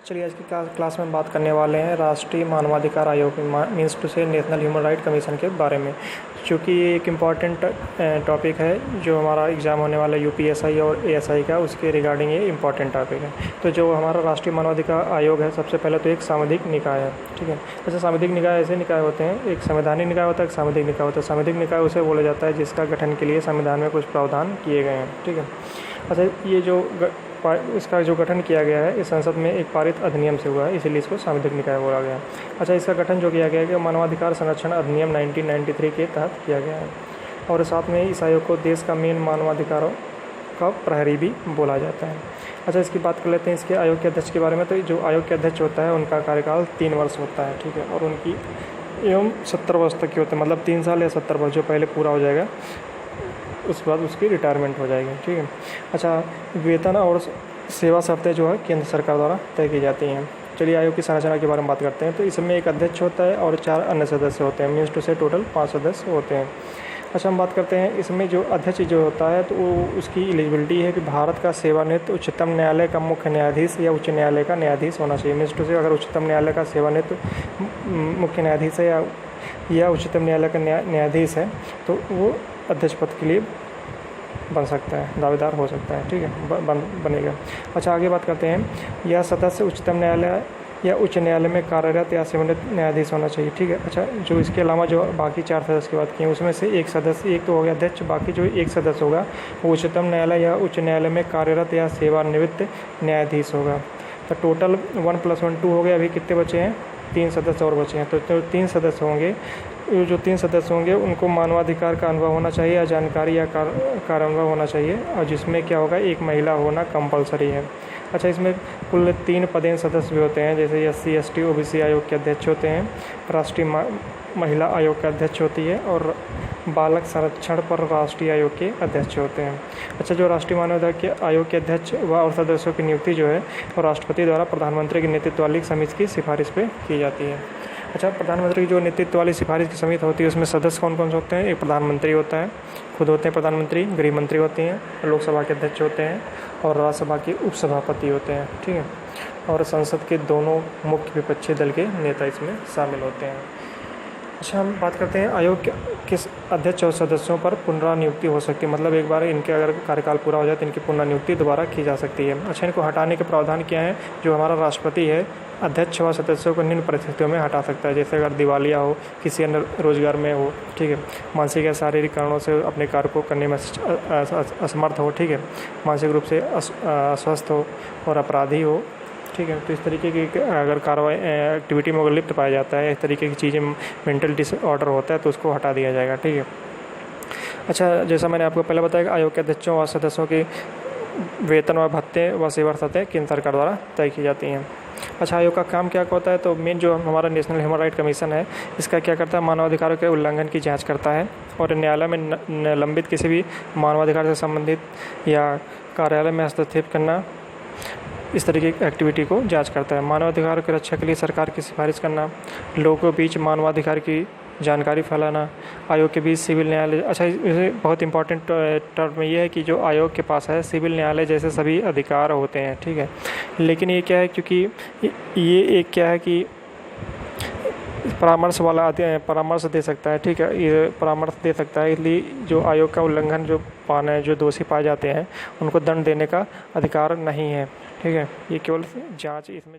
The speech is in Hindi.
चलिए आज की क्लास में बात करने वाले हैं राष्ट्रीय मानवाधिकार आयोग मीन्स टू से नेशनल ह्यूमन राइट कमीशन के बारे में। चूँकि ये एक इम्पॉर्टेंट टॉपिक है जो हमारा एग्ज़ाम होने वाला यूपीएसआई और एएसआई का, उसके रिगार्डिंग ये इम्पॉर्टेंट टॉपिक है। तो जो हमारा राष्ट्रीय मानवाधिकार आयोग है, सबसे पहले तो एक सांविधिक निकाय है, ठीक है। अच्छा, सांविधिक निकाय ऐसे निकाय होते हैं, एक संवैधानिक निकाय होता है, एक सांविधिक निकाय होता है। सांविधिक निकाय उसे बोला जाता है जिसका गठन के लिए संविधान में कुछ प्रावधान किए गए हैं, ठीक है। अच्छा, ये जो इसका जो गठन किया गया है इस संसद में एक पारित अधिनियम से हुआ है, इसीलिए इसको सांविधिक निकाय बोला गया है। अच्छा, इसका गठन जो किया गया है कि मानवाधिकार संरक्षण अधिनियम 1993 के तहत किया गया है, और साथ में इस आयोग को देश का मेन मानवाधिकारों का प्रहरी भी बोला जाता है। अच्छा, इसकी बात कर लेते हैं इसके आयोग के अध्यक्ष के बारे में। तो जो आयोग के अध्यक्ष होता है उनका कार्यकाल 3 वर्ष होता है, ठीक है, और उनकी एवं 70 वर्ष तक की होते हैं, मतलब 3 साल या 70 वर्ष जो पहले पूरा हो जाएगा उसके बाद उसकी रिटायरमेंट हो जाएगी, ठीक है। अच्छा, वेतन और सेवा शर्तें जो है केंद्र सरकार द्वारा तय की जाती हैं। चलिए आयोग की संरचना के बारे में बात करते हैं। तो इसमें एक अध्यक्ष होता है और 4 अन्य सदस्य होते हैं, मीन्स टू से टोटल 5 सदस्य होते हैं। अच्छा, हम बात करते हैं इसमें जो अध्यक्ष जो होता है तो वो उसकी एलिजिबिलिटी है कि भारत का सेवानिवृत्त उच्चतम न्यायालय का मुख्य न्यायाधीश या उच्च न्यायालय का न्यायाधीश होना चाहिए। मीन्स टू से अगर उच्चतम न्यायालय का सेवानिवृत्त मुख्य न्यायाधीश है या उच्चतम न्यायालय का न्यायाधीश है तो वो अध्यक्ष पद के लिए बन सकता है, दावेदार हो सकता है, ठीक है, बनेगा। अच्छा, आगे बात करते हैं। यह सदस्य उच्चतम न्यायालय या उच्च न्यायालय में कार्यरत या सेवानिवृत्त न्यायाधीश होना चाहिए, ठीक है। अच्छा, जो इसके अलावा जो बाकी 4 सदस्य की बात की उसमें से एक सदस्य, एक तो हो गया अध्यक्ष, बाकी जो एक सदस्य होगा वो उच्चतम न्यायालय या उच्च न्यायालय में कार्यरत या सेवानिवृत्त न्यायाधीश होगा। तो टोटल 1 + 1 2 हो गए। अभी कितने बचे हैं? 3 सदस्य और बचे हैं। तो जो 3 सदस्य होंगे, जो 3 सदस्य होंगे उनको मानवाधिकार का अनुभव होना चाहिए या जानकारी या कार्यानुभव होना चाहिए, और जिसमें क्या होगा, एक महिला होना कंपलसरी है। अच्छा, इसमें कुल 3 पदेन सदस्य भी होते हैं, जैसे SC ST OBC आयोग के अध्यक्ष होते हैं, राष्ट्रीय महिला आयोग के अध्यक्ष होती है, और बालक संरक्षण पर राष्ट्रीय आयोग के अध्यक्ष होते हैं। अच्छा, जो राष्ट्रीय मानवाधिकार आयोग के अध्यक्ष व और सदस्यों की नियुक्ति जो है वो राष्ट्रपति द्वारा प्रधानमंत्री की नेतृत्व वाली समिति की सिफारिश पे की जाती है। अच्छा, प्रधानमंत्री की जो नेतृत्व वाली सिफारिश की समिति होती है उसमें सदस्य कौन कौन से होते हैं? एक प्रधानमंत्री होता है, खुद होते हैं प्रधानमंत्री, गृह मंत्री होते हैं, लोकसभा के अध्यक्ष होते हैं, और राज्यसभा के उपसभापति होते हैं, ठीक है, और संसद के दोनों मुख्य विपक्षी दल के नेता इसमें शामिल होते हैं। अच्छा, हम बात करते हैं आयोग के किस अध्यक्ष और सदस्यों पर पुनरानियुक्ति हो सकती है, मतलब एक बार इनके अगर कार्यकाल पूरा हो जाए तो इनकी पुनरानियुक्ति दोबारा की जा सकती है। अच्छा, इनको हटाने के प्रावधान क्या है? जो हमारा राष्ट्रपति है अध्यक्ष व सदस्यों को निम्न परिस्थितियों में हटा सकता है, जैसे अगर दिवालिया हो, किसी अन्य रोजगार में हो, ठीक है, मानसिक या शारीरिक कारणों से अपने कार्य को करने में असमर्थ हो, ठीक है, मानसिक रूप से अस्वस्थ हो और अपराधी हो, ठीक है, तो इस तरीके की अगर कार्रवाई एक्टिविटी में अगर लिप्त पाया जाता है, इस तरीके की चीज़ें, मेंटल डिसऑर्डर होता है तो उसको हटा दिया जाएगा, ठीक है। अच्छा, जैसा मैंने आपको पहले बताया कि आयोग के अध्यक्षों व सदस्यों के वेतन व भत्ते व सेवा शर्तें केंद्र सरकार द्वारा तय की जाती हैं। अच्छा, आयोग का काम क्या होता है? तो मेन जो हमारा नेशनल ह्यूमन राइट कमीशन है इसका क्या करता है? मानवाधिकारों के उल्लंघन की जांच करता है, और न्यायालय में निलंबित किसी भी मानवाधिकार से संबंधित या कार्यालय में हस्तक्षेप करना, इस तरीके की एक्टिविटी को जांच करता है। मानवाधिकार की रक्षा के लिए सरकार की सिफारिश करना, लोगों के बीच मानवाधिकार की जानकारी फैलाना, आयोग के बीच सिविल न्यायालय। अच्छा, इसमें बहुत इंपॉर्टेंट टर्म ये है कि जो आयोग के पास है सिविल न्यायालय जैसे सभी अधिकार होते हैं, ठीक है, लेकिन ये क्या है, क्योंकि ये एक क्या है कि परामर्श वाला परामर्श दे सकता है, ठीक है, ये परामर्श दे सकता है, इसलिए जो आयोग का उल्लंघन जो जो दोषी पाए जाते हैं उनको दंड देने का अधिकार नहीं है, ठीक है, ये केवल जांच इसमें